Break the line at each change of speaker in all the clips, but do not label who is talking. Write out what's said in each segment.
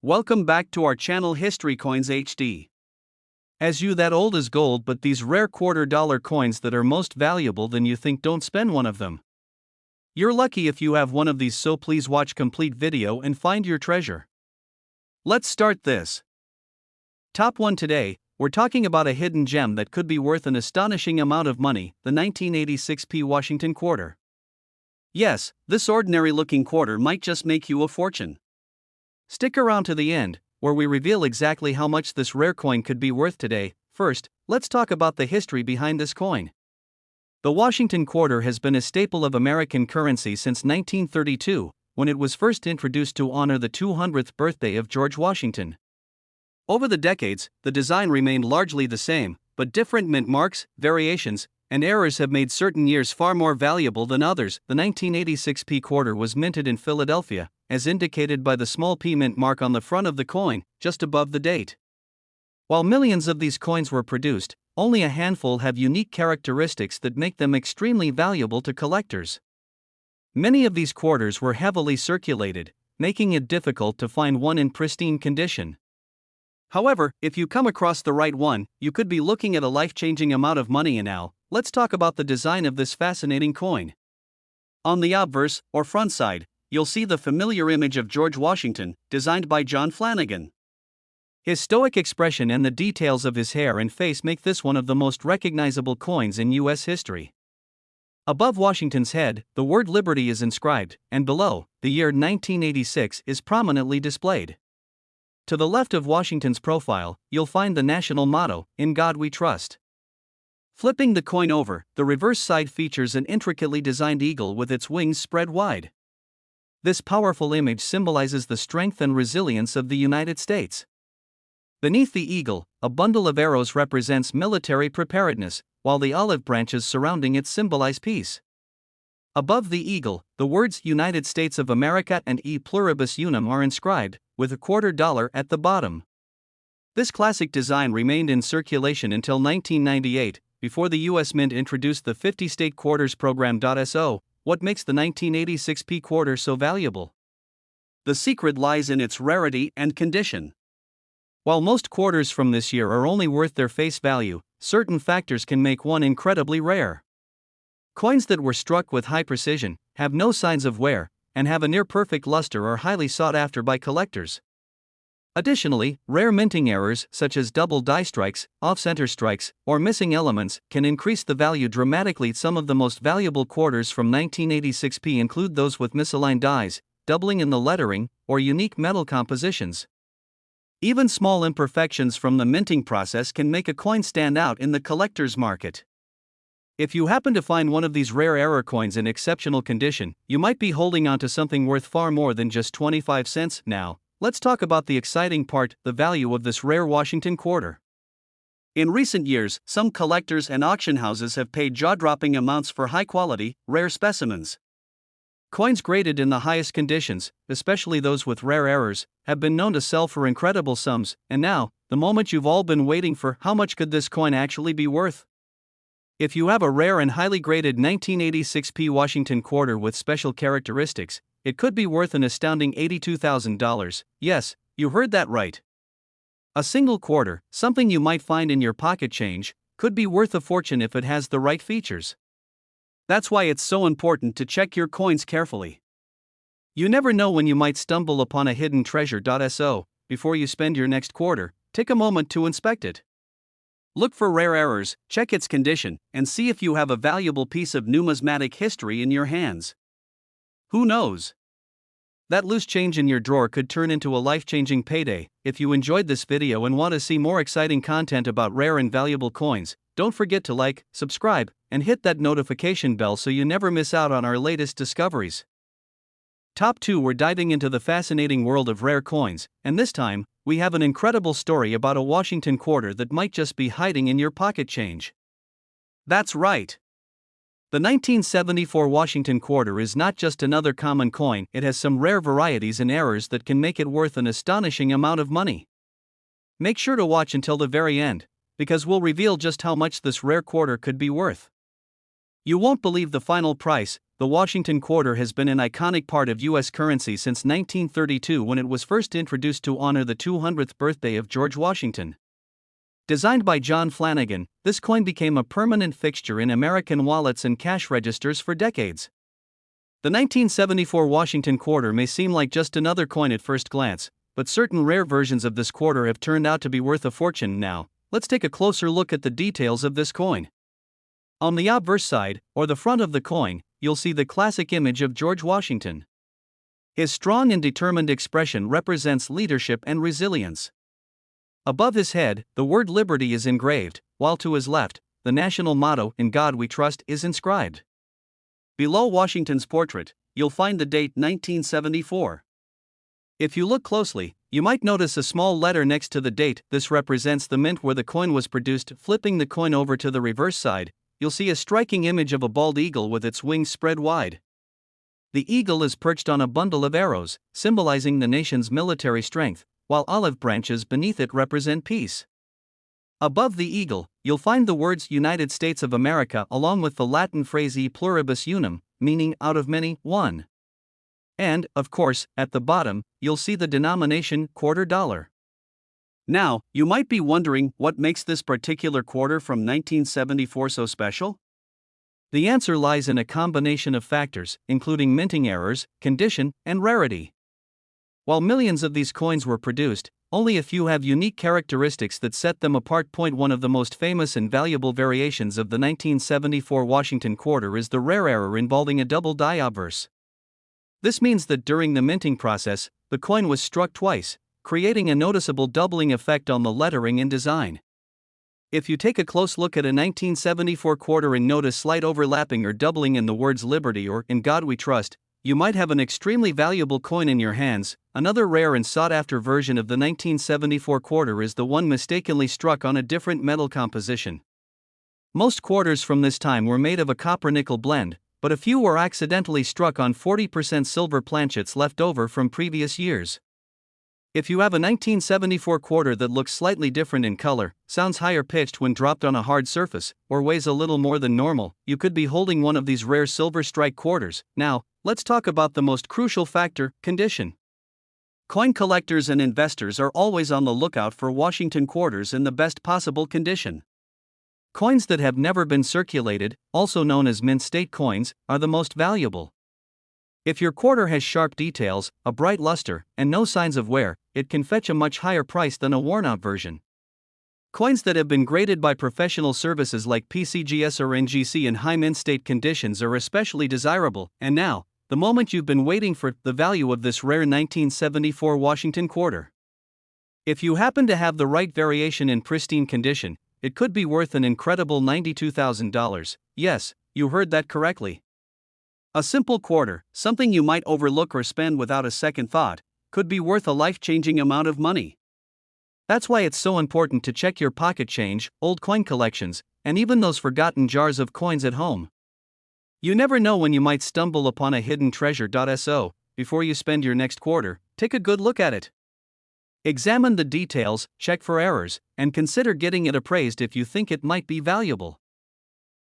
Welcome back to our channel History Coins HD. As you that old is gold, but these rare $quarter coins that are most valuable than you think, don't spend one of them. You're lucky if you have one of these, so please watch complete video and find your treasure. Let's start this. Top 1 today, we're talking about a hidden gem that could be worth an astonishing amount of money, the 1986p Washington quarter. Yes, this ordinary looking quarter might just make you a fortune. Stick around to the end, where we reveal exactly how much this rare coin could be worth today. First, let's talk about the history behind this coin. The Washington quarter has been a staple of American currency since 1932, when it was first introduced to honor the 200th birthday of George Washington. Over the decades, the design remained largely the same, but different mint marks, variations, and errors have made certain years far more valuable than others. The 1986p quarter was minted in Philadelphia, as indicated by the small p mint mark on the front of the coin, just above the date. While millions of these coins were produced, only a handful have unique characteristics that make them extremely valuable to collectors. Many of these quarters were heavily circulated, making it difficult to find one in pristine condition. However, if you come across the right one, you could be looking at a life-changing amount of money. And now, let's talk about the design of this fascinating coin. On the obverse, or front side, you'll see the familiar image of George Washington, designed by John Flanagan. His stoic expression and the details of his hair and face make this one of the most recognizable coins in U.S. history. Above Washington's head, the word Liberty is inscribed, and below, the year 1986 is prominently displayed. To the left of Washington's profile, you'll find the national motto, "In God We Trust." Flipping the coin over, the reverse side features an intricately designed eagle with its wings spread wide. This powerful image symbolizes the strength and resilience of the United States. Beneath the eagle, a bundle of arrows represents military preparedness, while the olive branches surrounding it symbolize peace. Above the eagle, the words United States of America and E Pluribus Unum are inscribed, with a $quarter at the bottom. This classic design remained in circulation until 1998, before the U.S. Mint introduced the 50-state quarters program. So, what makes the 1986p quarter so valuable? The secret lies in its rarity and condition. While most quarters from this year are only worth their face value, certain factors can make one incredibly rare. Coins that were struck with high precision, have no signs of wear, and have a near-perfect luster are highly sought after by collectors. Additionally, rare minting errors such as double die strikes, off-center strikes, or missing elements can increase the value dramatically. Some of the most valuable quarters from 1986p include those with misaligned dies, doubling in the lettering, or unique metal compositions. Even small imperfections from the minting process can make a coin stand out in the collector's market. If you happen to find one of these rare error coins in exceptional condition, you might be holding on to something worth far more than just 25 cents. Now, let's talk about the exciting part, the value of this rare Washington quarter. In recent years, some collectors and auction houses have paid jaw-dropping amounts for high-quality, rare specimens. Coins graded in the highest conditions, especially those with rare errors, have been known to sell for incredible sums. And now, the moment you've all been waiting for: how much could this coin actually be worth? If you have a rare and highly graded 1986p Washington quarter with special characteristics, it could be worth an astounding $82,000. Yes, you heard that right. A single quarter, something you might find in your pocket change, could be worth a fortune if it has the right features. That's why it's so important to check your coins carefully. You never know when you might stumble upon a hidden treasure. So, before you spend your next quarter, take a moment to inspect it. Look for rare errors, check its condition, and see if you have a valuable piece of numismatic history in your hands. Who knows? That loose change in your drawer could turn into a life-changing payday. If you enjoyed this video and want to see more exciting content about rare and valuable coins, don't forget to like, subscribe, and hit that notification bell so you never miss out on our latest discoveries. Top 2, we're diving into the fascinating world of rare coins, and this time, we have an incredible story about a Washington quarter that might just be hiding in your pocket change. That's right. The 1974 Washington quarter is not just another common coin, it has some rare varieties and errors that can make it worth an astonishing amount of money. Make sure to watch until the very end, because we'll reveal just how much this rare quarter could be worth. You won't believe the final price. The Washington quarter has been an iconic part of U.S. currency since 1932 when it was first introduced to honor the 200th birthday of George Washington. Designed by John Flanagan, this coin became a permanent fixture in American wallets and cash registers for decades. The 1974 Washington quarter may seem like just another coin at first glance, but certain rare versions of this quarter have turned out to be worth a fortune now. Let's take a closer look at the details of this coin. On the obverse side, or the front of the coin, you'll see the classic image of George Washington. His strong and determined expression represents leadership and resilience. Above his head, the word Liberty is engraved, while to his left, the national motto, "In God We Trust," is inscribed. Below Washington's portrait, you'll find the date 1974. If you look closely, you might notice a small letter next to the date. This represents the mint where the coin was produced. Flipping the coin over to the reverse side, you'll see a striking image of a bald eagle with its wings spread wide. The eagle is perched on a bundle of arrows, symbolizing the nation's military strength, while olive branches beneath it represent peace. Above the eagle, you'll find the words United States of America along with the Latin phrase e pluribus unum, meaning out of many, one. And, of course, at the bottom, you'll see the denomination quarter dollar. Now, you might be wondering what makes this particular quarter from 1974 so special? The answer lies in a combination of factors, including minting errors, condition, and rarity. While millions of these coins were produced, only a few have unique characteristics that set them apart. One of the most famous and valuable variations of the 1974 Washington quarter is the rare error involving a double die obverse. This means that during the minting process, the coin was struck twice, creating a noticeable doubling effect on the lettering and design. If you take a close look at a 1974 quarter and notice slight overlapping or doubling in the words Liberty or In God We Trust, you might have an extremely valuable coin in your hands. Another rare and sought-after version of the 1974 quarter is the one mistakenly struck on a different metal composition. Most quarters from this time were made of a copper-nickel blend, but a few were accidentally struck on 40% silver planchets left over from previous years. If you have a 1974 quarter that looks slightly different in color, sounds higher pitched when dropped on a hard surface, or weighs a little more than normal, you could be holding one of these rare silver strike quarters. Now, let's talk about the most crucial factor, condition. Coin collectors and investors are always on the lookout for Washington quarters in the best possible condition. Coins that have never been circulated, also known as mint state coins, are the most valuable. If your quarter has sharp details, a bright luster, and no signs of wear, it can fetch a much higher price than a worn-out version. Coins that have been graded by professional services like PCGS or NGC in high mint state conditions are especially desirable. And now, the moment you've been waiting for, the value of this rare 1974 Washington quarter. If you happen to have the right variation in pristine condition, it could be worth an incredible $92,000. Yes, you heard that correctly. A simple quarter, something you might overlook or spend without a second thought, could be worth a life-changing amount of money. That's why it's so important to check your pocket change, old coin collections, and even those forgotten jars of coins at home. You never know when you might stumble upon a hidden treasure. So, before you spend your next quarter, take a good look at it. Examine the details, check for errors, and consider getting it appraised if you think it might be valuable.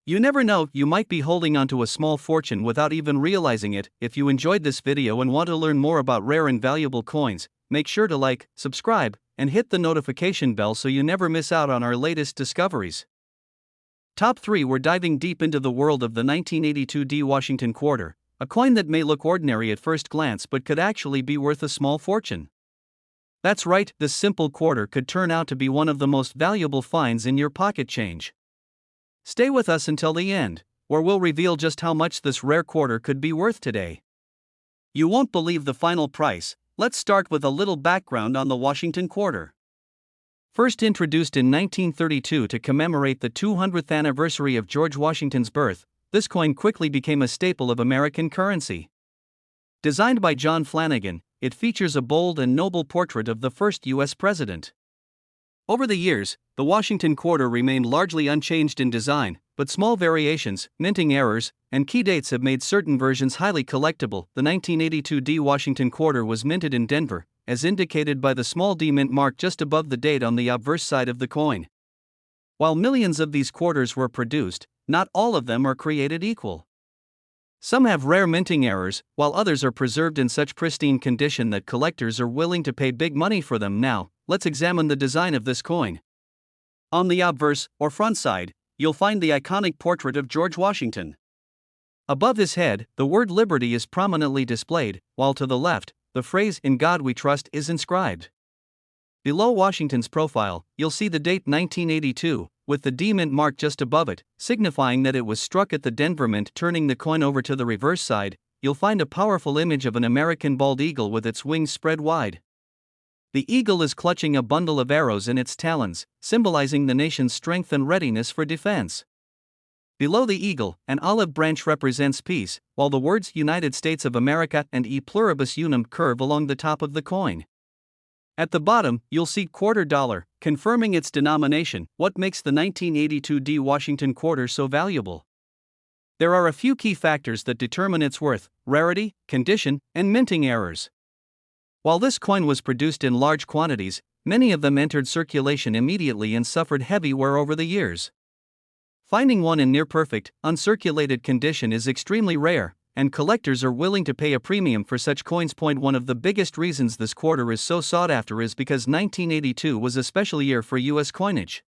You never know, you might be holding onto a small fortune without even realizing it. If you enjoyed this video and want to learn more about rare and valuable coins, make sure to like, subscribe, and hit the notification bell so you never miss out on our latest discoveries. Top 3. We're diving deep into the world of the 1982 D Washington quarter, a coin that may look ordinary at first glance but could actually be worth a small fortune. That's right, this simple quarter could turn out to be one of the most valuable finds in your pocket change. Stay with us until the end, where we'll reveal just how much this rare quarter could be worth today. You won't believe the final price. Let's start with a little background on the Washington quarter. First introduced in 1932 to commemorate the 200th anniversary of George Washington's birth, this coin quickly became a staple of American currency. Designed by John Flanagan, it features a bold and noble portrait of the first U.S. president. Over the years, the Washington quarter remained largely unchanged in design, but small variations, minting errors, and key dates have made certain versions highly collectible. The 1982 D Washington quarter was minted in Denver, as indicated by the small D mint mark just above the date on the obverse side of the coin. While millions of these quarters were produced, not all of them are created equal. Some have rare minting errors, while others are preserved in such pristine condition that collectors are willing to pay big money for them. Now, let's examine the design of this coin. On the obverse, or front side, you'll find the iconic portrait of George Washington. Above his head, the word Liberty is prominently displayed, while to the left, the phrase "In God We Trust" is inscribed. Below Washington's profile, you'll see the date 1982, with the D Mint mark just above it, signifying that it was struck at the Denver Mint. Turning the coin over to the reverse side, you'll find a powerful image of an American bald eagle with its wings spread wide. The eagle is clutching a bundle of arrows in its talons, symbolizing the nation's strength and readiness for defense. Below the eagle, an olive branch represents peace, while the words United States of America and E Pluribus Unum curve along the top of the coin. At the bottom, you'll see quarter dollar, confirming its denomination. What makes the 1982 D Washington quarter so valuable? There are a few key factors that determine its worth: rarity, condition, and minting errors. While this coin was produced in large quantities, many of them entered circulation immediately and suffered heavy wear over the years. Finding one in near-perfect, uncirculated condition is extremely rare, and collectors are willing to pay a premium for such coins. One of the biggest reasons this quarter is so sought after is because 1982 was a special year for U.S. coinage.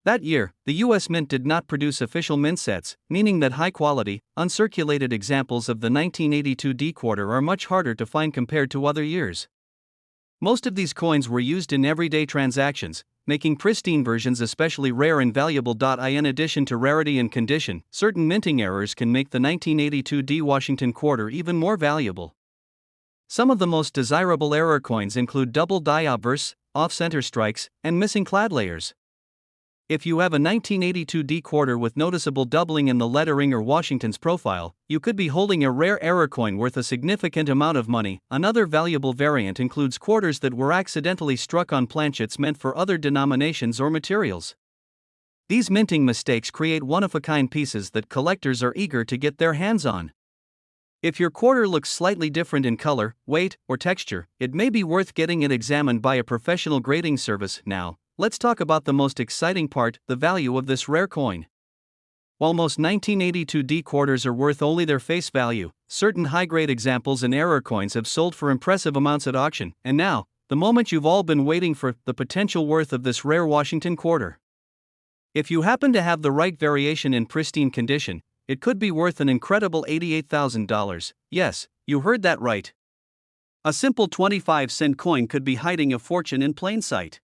That year, the U.S. Mint did not produce official mint sets, meaning that high-quality, uncirculated examples of the 1982 D quarter are much harder to find compared to other years. Most of these coins were used in everyday transactions, making pristine versions especially rare and valuable. In addition to rarity and condition, certain minting errors can make the 1982 D Washington quarter even more valuable. Some of the most desirable error coins include double die obverse, off-center strikes, and missing clad layers. If you have a 1982 D quarter with noticeable doubling in the lettering or Washington's profile, you could be holding a rare error coin worth a significant amount of money. Another valuable variant includes quarters that were accidentally struck on planchets meant for other denominations or materials. These minting mistakes create one-of-a-kind pieces that collectors are eager to get their hands on. If your quarter looks slightly different in color, weight, or texture, it may be worth getting it examined by a professional grading service. Now, let's talk about the most exciting part: the value of this rare coin. While most 1982 D quarters are worth only their face value, certain high-grade examples and error coins have sold for impressive amounts at auction. And now, the moment you've all been waiting for: the potential worth of this rare Washington quarter. If you happen to have the right variation in pristine condition, it could be worth an incredible $88,000. Yes, you heard that right. A simple 25-cent coin could be hiding a fortune in plain sight.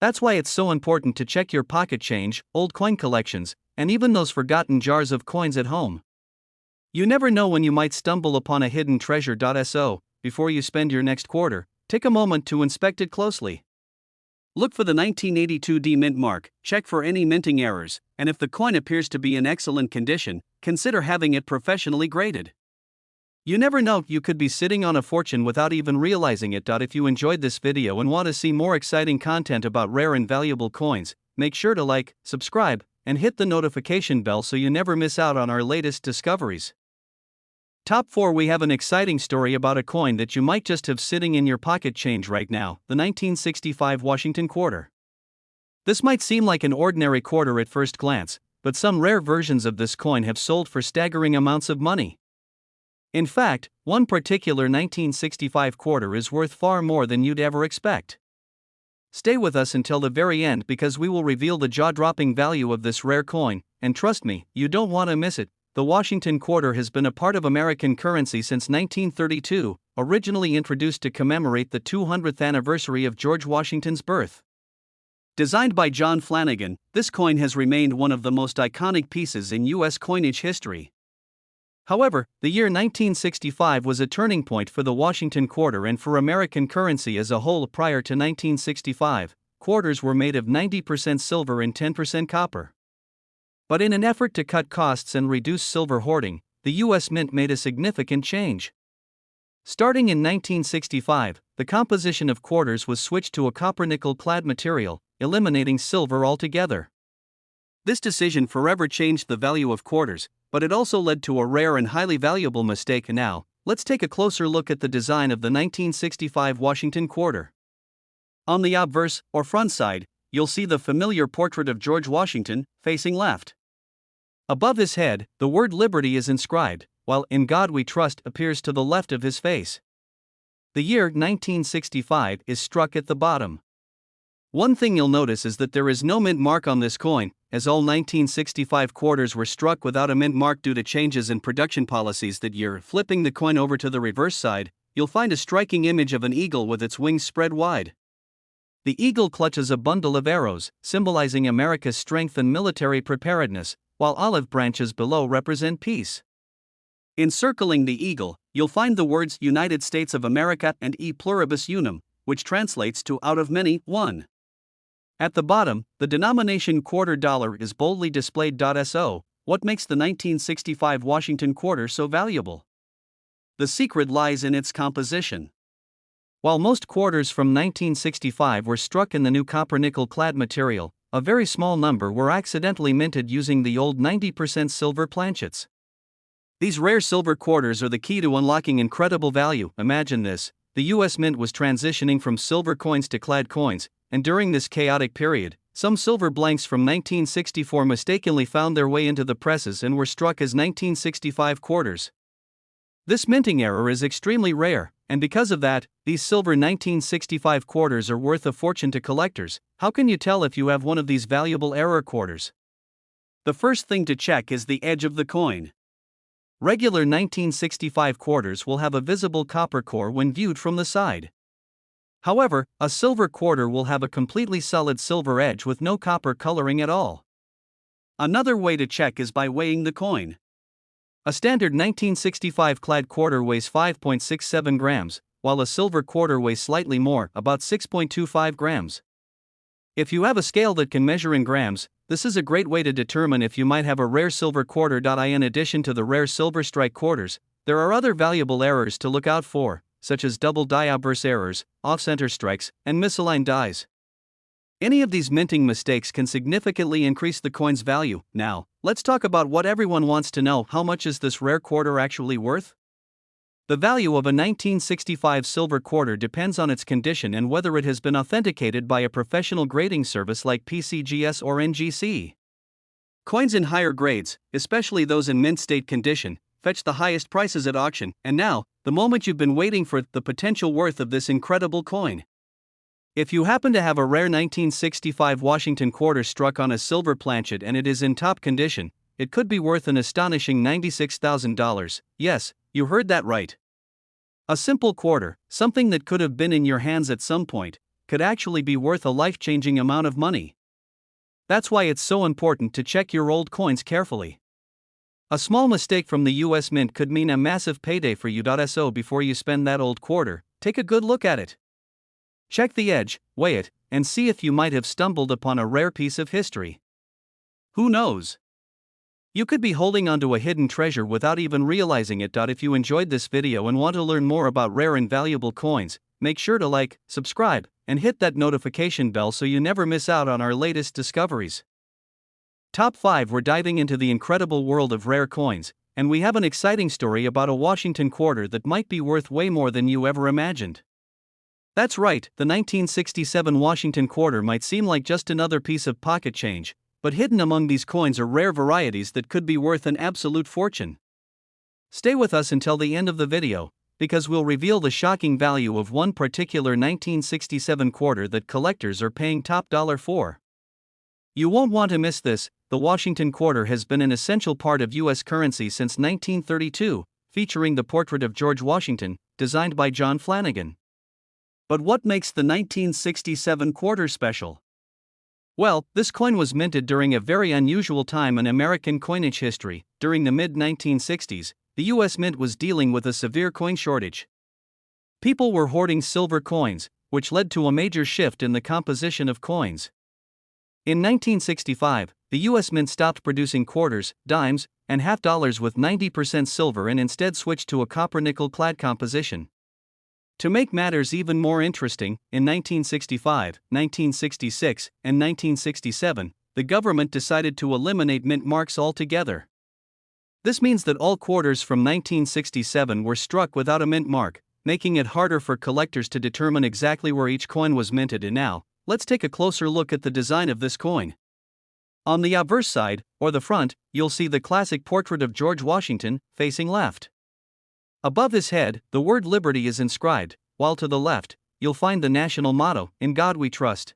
That's why it's so important to check your pocket change, old coin collections, and even those forgotten jars of coins at home. You never know when you might stumble upon a hidden treasure. So, before you spend your next quarter, take a moment to inspect it closely. Look for the 1982 D Mint mark, check for any minting errors, and if the coin appears to be in excellent condition, consider having it professionally graded. You never know, you could be sitting on a fortune without even realizing it. If you enjoyed this video and want to see more exciting content about rare and valuable coins, make sure to like, subscribe, and hit the notification bell so you never miss out on our latest discoveries. Top 4. We have an exciting story about a coin that you might just have sitting in your pocket change right now: the 1965 Washington quarter. This might seem like an ordinary quarter at first glance, but some rare versions of this coin have sold for staggering amounts of money. In fact, one particular 1965 quarter is worth far more than you'd ever expect. Stay with us until the very end because we will reveal the jaw-dropping value of this rare coin, and trust me, you don't want to miss it. The Washington quarter has been a part of American currency since 1932, originally introduced to commemorate the 200th anniversary of George Washington's birth. Designed by John Flanagan, this coin has remained one of the most iconic pieces in U.S. coinage history. However, the year 1965 was a turning point for the Washington quarter and for American currency as a whole. Prior to 1965, quarters were made of 90% silver and 10% copper. But in an effort to cut costs and reduce silver hoarding, the U.S. Mint made a significant change. Starting in 1965, the composition of quarters was switched to a copper-nickel clad material, eliminating silver altogether. This decision forever changed the value of quarters, but it also led to a rare and highly valuable mistake. Now, let's take a closer look at the design of the 1965 Washington quarter. On the obverse, or front side, you'll see the familiar portrait of George Washington, facing left. Above his head, the word Liberty is inscribed, while In God We Trust appears to the left of his face. The year 1965 is struck at the bottom. One thing you'll notice is that there is no mint mark on this coin, as all 1965 quarters were struck without a mint mark due to changes in production policies that year. Flipping the coin over to the reverse side, you'll find a striking image of an eagle with its wings spread wide. The eagle clutches a bundle of arrows, symbolizing America's strength and military preparedness, while olive branches below represent peace. Encircling the eagle, you'll find the words United States of America and E pluribus unum, which translates to out of many, one. At the bottom, the denomination quarter dollar is boldly displayed. So, what makes the 1965 Washington quarter so valuable? The secret lies in its composition. While most quarters from 1965 were struck in the new copper-nickel clad material, a very small number were accidentally minted using the old 90% silver planchets. These rare silver quarters are the key to unlocking incredible value. Imagine this: the US Mint was transitioning from silver coins to clad coins, and during this chaotic period, some silver blanks from 1964 mistakenly found their way into the presses and were struck as 1965 quarters. This minting error is extremely rare, and because of that, these silver 1965 quarters are worth a fortune to collectors. How can you tell if you have one of these valuable error quarters? The first thing to check is the edge of the coin. Regular 1965 quarters will have a visible copper core when viewed from the side. However, a silver quarter will have a completely solid silver edge with no copper coloring at all. Another way to check is by weighing the coin. A standard 1965 clad quarter weighs 5.67 grams, while a silver quarter weighs slightly more, about 6.25 grams. If you have a scale that can measure in grams, this is a great way to determine if you might have a rare silver quarter. In addition to the rare silver strike quarters, there are other valuable errors to look out for, such as double die outburst errors, off-center strikes, and misaligned dies. Any of these minting mistakes can significantly increase the coin's value. Now, let's talk about what everyone wants to know: how much is this rare quarter actually worth? The value of a 1965 silver quarter depends on its condition and whether it has been authenticated by a professional grading service like PCGS or NGC. Coins in higher grades, especially those in mint state condition, fetch the highest prices at auction, and now, the moment you've been waiting for: the potential worth of this incredible coin. If you happen to have a rare 1965 Washington quarter struck on a silver planchet and it is in top condition, it could be worth an astonishing $96,000. Yes, you heard that right. A simple quarter, something that could have been in your hands at some point, could actually be worth a life-changing amount of money. That's why it's so important to check your old coins carefully. A small mistake from the US Mint could mean a massive payday for you. So before you spend that old quarter, take a good look at it. Check the edge, weigh it, and see if you might have stumbled upon a rare piece of history. Who knows? You could be holding onto a hidden treasure without even realizing it. If you enjoyed this video and want to learn more about rare and valuable coins, make sure to like, subscribe, and hit that notification bell so you never miss out on our latest discoveries. Top 5. We're diving into the incredible world of rare coins, and we have an exciting story about a Washington quarter that might be worth way more than you ever imagined. That's right, the 1967 Washington quarter might seem like just another piece of pocket change, but hidden among these coins are rare varieties that could be worth an absolute fortune. Stay with us until the end of the video, because we'll reveal the shocking value of one particular 1967 quarter that collectors are paying top dollar for. You won't want to miss this. The Washington quarter has been an essential part of U.S. currency since 1932, featuring the portrait of George Washington, designed by John Flanagan. But what makes the 1967 quarter special? Well, this coin was minted during a very unusual time in American coinage history. During the mid-1960s, the U.S. Mint was dealing with a severe coin shortage. People were hoarding silver coins, which led to a major shift in the composition of coins. In 1965, the U.S. Mint stopped producing quarters, dimes, and half dollars with 90% silver and instead switched to a copper-nickel clad composition. To make matters even more interesting, in 1965, 1966, and 1967, the government decided to eliminate mint marks altogether. This means that all quarters from 1967 were struck without a mint mark, making it harder for collectors to determine exactly where each coin was minted. And now, let's take a closer look at the design of this coin. On the obverse side, or the front, you'll see the classic portrait of George Washington, facing left. Above his head, the word Liberty is inscribed, while to the left, you'll find the national motto, "In God We Trust."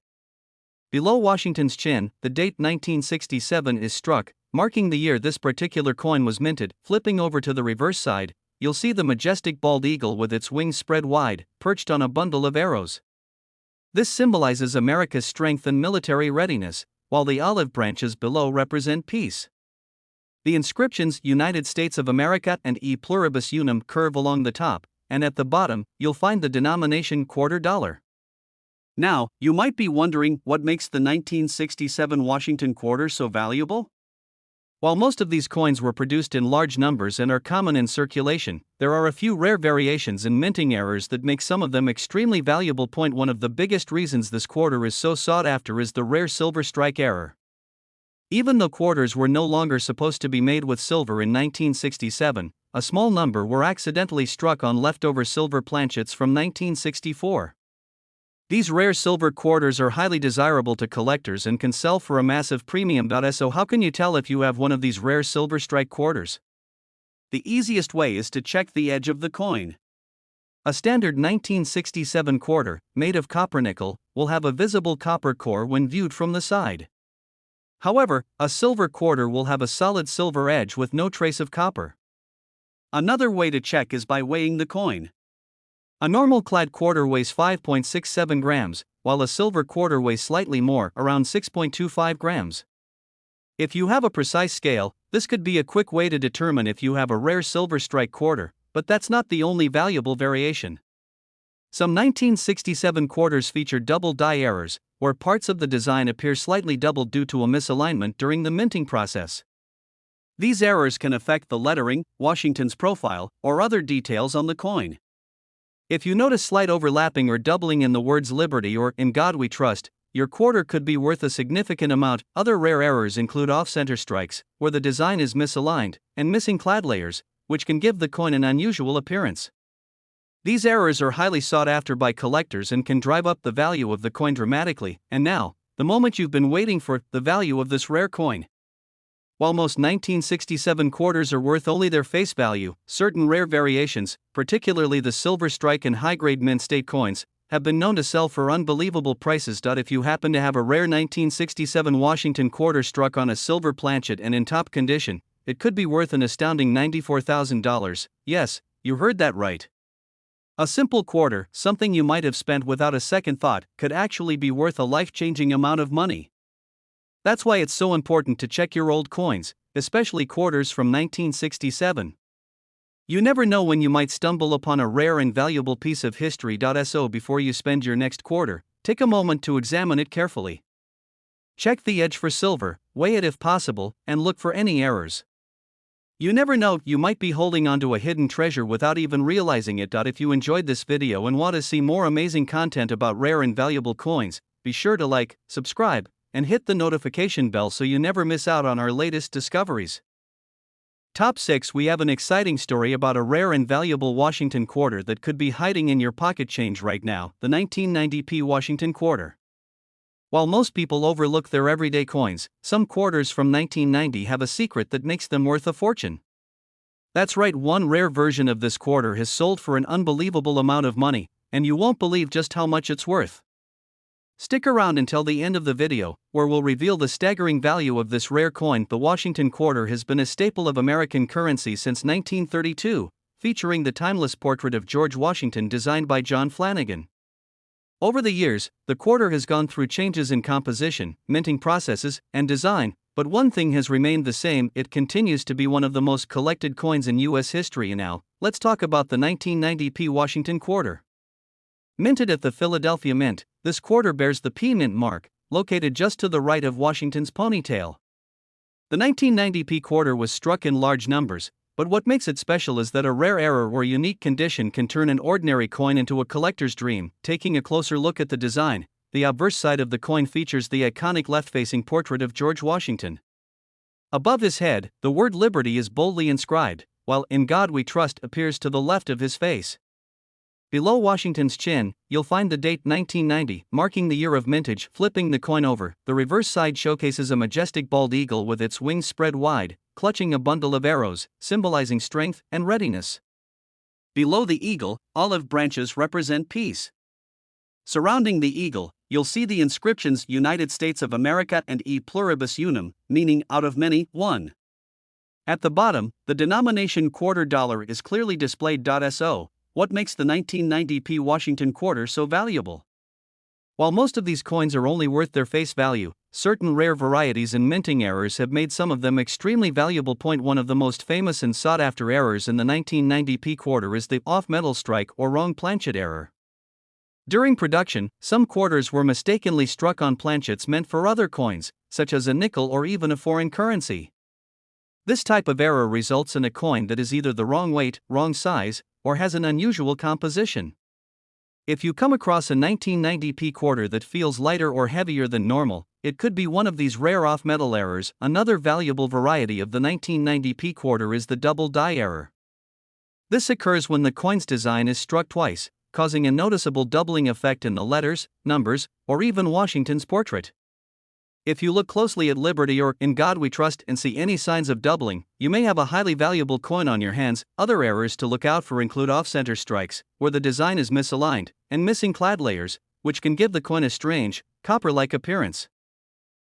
Below Washington's chin, the date 1967 is struck, marking the year this particular coin was minted. Flipping over to the reverse side, you'll see the majestic bald eagle with its wings spread wide, perched on a bundle of arrows. This symbolizes America's strength and military readiness, while the olive branches below represent peace. The inscriptions United States of America and E Pluribus Unum curve along the top, and at the bottom, you'll find the denomination $quarter. Now, you might be wondering what makes the 1967 Washington quarter so valuable? While most of these coins were produced in large numbers and are common in circulation, there are a few rare variations and minting errors that make some of them extremely valuable. One of the biggest reasons this quarter is so sought after is the rare silver strike error. Even though quarters were no longer supposed to be made with silver in 1967, a small number were accidentally struck on leftover silver planchets from 1964. These rare silver quarters are highly desirable to collectors and can sell for a massive premium. So how can you tell if you have one of these rare silver strike quarters? The easiest way is to check the edge of the coin. A standard 1967 quarter, made of copper nickel, will have a visible copper core when viewed from the side. However, a silver quarter will have a solid silver edge with no trace of copper. Another way to check is by weighing the coin. A normal clad quarter weighs 5.67 grams, while a silver quarter weighs slightly more, around 6.25 grams. If you have a precise scale, this could be a quick way to determine if you have a rare silver strike quarter, but that's not the only valuable variation. Some 1967 quarters feature double die errors, where parts of the design appear slightly doubled due to a misalignment during the minting process. These errors can affect the lettering, Washington's profile, or other details on the coin. If you notice slight overlapping or doubling in the words Liberty or In God We Trust, your quarter could be worth a significant amount. Other rare errors include off-center strikes, where the design is misaligned, and missing clad layers, which can give the coin an unusual appearance. These errors are highly sought after by collectors and can drive up the value of the coin dramatically. And now, the moment you've been waiting for, the value of this rare coin. While most 1967 quarters are worth only their face value, certain rare variations, particularly the silver strike and high-grade mint state coins, have been known to sell for unbelievable prices. If you happen to have a rare 1967 Washington quarter struck on a silver planchet and in top condition, it could be worth an astounding $94,000. Yes, you heard that right. A simple quarter, something you might have spent without a second thought, could actually be worth a life-changing amount of money. That's why it's so important to check your old coins, especially quarters from 1967. You never know when you might stumble upon a rare and valuable piece of history. So before you spend your next quarter, take a moment to examine it carefully. Check the edge for silver, weigh it if possible, and look for any errors. You never know, you might be holding onto a hidden treasure without even realizing it. If you enjoyed this video and want to see more amazing content about rare and valuable coins, be sure to like, subscribe, and hit the notification bell so you never miss out on our latest discoveries. Top 6. We have an exciting story about a rare and valuable Washington quarter that could be hiding in your pocket change right now, the 1990p Washington quarter. While most people overlook their everyday coins, some quarters from 1990 have a secret that makes them worth a fortune. That's right, one rare version of this quarter has sold for an unbelievable amount of money, and you won't believe just how much it's worth. Stick around until the end of the video, where we'll reveal the staggering value of this rare coin. The Washington quarter has been a staple of American currency since 1932, featuring the timeless portrait of George Washington designed by John Flanagan. Over the years, the quarter has gone through changes in composition, minting processes, and design, but one thing has remained the same: it continues to be one of the most collected coins in U.S. history. And now, let's talk about the 1990p Washington quarter. Minted at the Philadelphia Mint, this quarter bears the P Mint mark, located just to the right of Washington's ponytail. The 1990p quarter was struck in large numbers, but what makes it special is that a rare error or unique condition can turn an ordinary coin into a collector's dream. Taking a closer look at the design, the obverse side of the coin features the iconic left-facing portrait of George Washington. Above his head, the word Liberty is boldly inscribed, while In God We Trust appears to the left of his face. Below Washington's chin, you'll find the date 1990, marking the year of mintage. Flipping the coin over, the reverse side showcases a majestic bald eagle with its wings spread wide, clutching a bundle of arrows, symbolizing strength and readiness. Below the eagle, olive branches represent peace. Surrounding the eagle, you'll see the inscriptions United States of America and E pluribus unum, meaning out of many, one. At the bottom, the denomination quarter dollar is clearly displayed. So, what makes the 1990p Washington quarter so valuable? While most of these coins are only worth their face value, certain rare varieties and minting errors have made some of them extremely valuable. One of the most famous and sought-after errors in the 1990p quarter is the off-metal strike or wrong planchet error. During production, some quarters were mistakenly struck on planchets meant for other coins, such as a nickel or even a foreign currency. This type of error results in a coin that is either the wrong weight, wrong size, or has an unusual composition. If you come across a 1990p quarter that feels lighter or heavier than normal, it could be one of these rare off-metal errors. Another valuable variety of the 1990p quarter is the double die error. This occurs when the coin's design is struck twice, causing a noticeable doubling effect in the letters, numbers, or even Washington's portrait. If you look closely at Liberty or In God We Trust and see any signs of doubling, you may have a highly valuable coin on your hands. Other errors to look out for include off-center strikes, where the design is misaligned, and missing clad layers, which can give the coin a strange, copper-like appearance.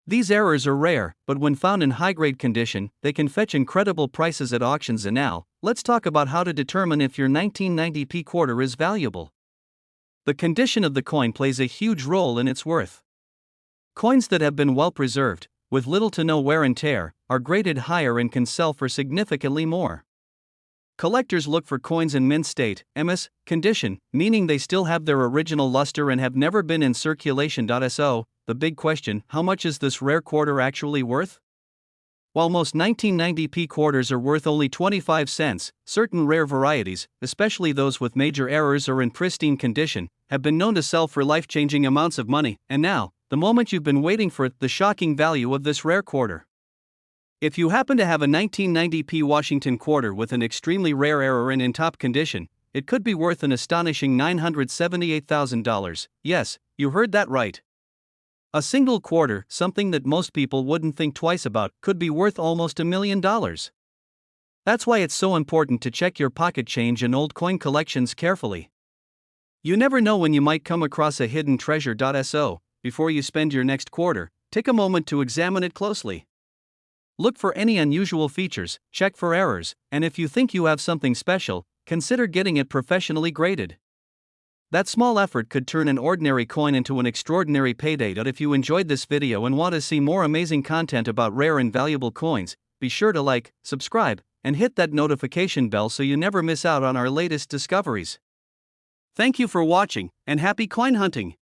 These errors are rare, but when found in high-grade condition, they can fetch incredible prices at auctions. And now, let's talk about how to determine if your 1990p quarter is valuable. The condition of the coin plays a huge role in its worth. Coins that have been well preserved, with little to no wear and tear, are graded higher and can sell for significantly more. Collectors look for coins in mint state, MS, condition, meaning they still have their original luster and have never been in circulation. So, the big question: how much is this rare quarter actually worth? While most 1990p quarters are worth only 25 cents, certain rare varieties, especially those with major errors or in pristine condition, have been known to sell for life-changing amounts of money. And now, the moment you've been waiting for, the shocking value of this rare quarter. If you happen to have a 1990p Washington quarter with an extremely rare error and in top condition, it could be worth an astonishing $978,000. Yes, you heard that right. A single quarter, something that most people wouldn't think twice about, could be worth almost $1 million. That's why it's so important to check your pocket change and old coin collections carefully. You never know when you might come across a hidden treasure. So, before you spend your next quarter, take a moment to examine it closely. Look for any unusual features, check for errors, and if you think you have something special, consider getting it professionally graded. That small effort could turn an ordinary coin into an extraordinary payday. If you enjoyed this video and want to see more amazing content about rare and valuable coins, be sure to like, subscribe, and hit that notification bell so you never miss out on our latest discoveries. Thank you for watching, and happy coin hunting!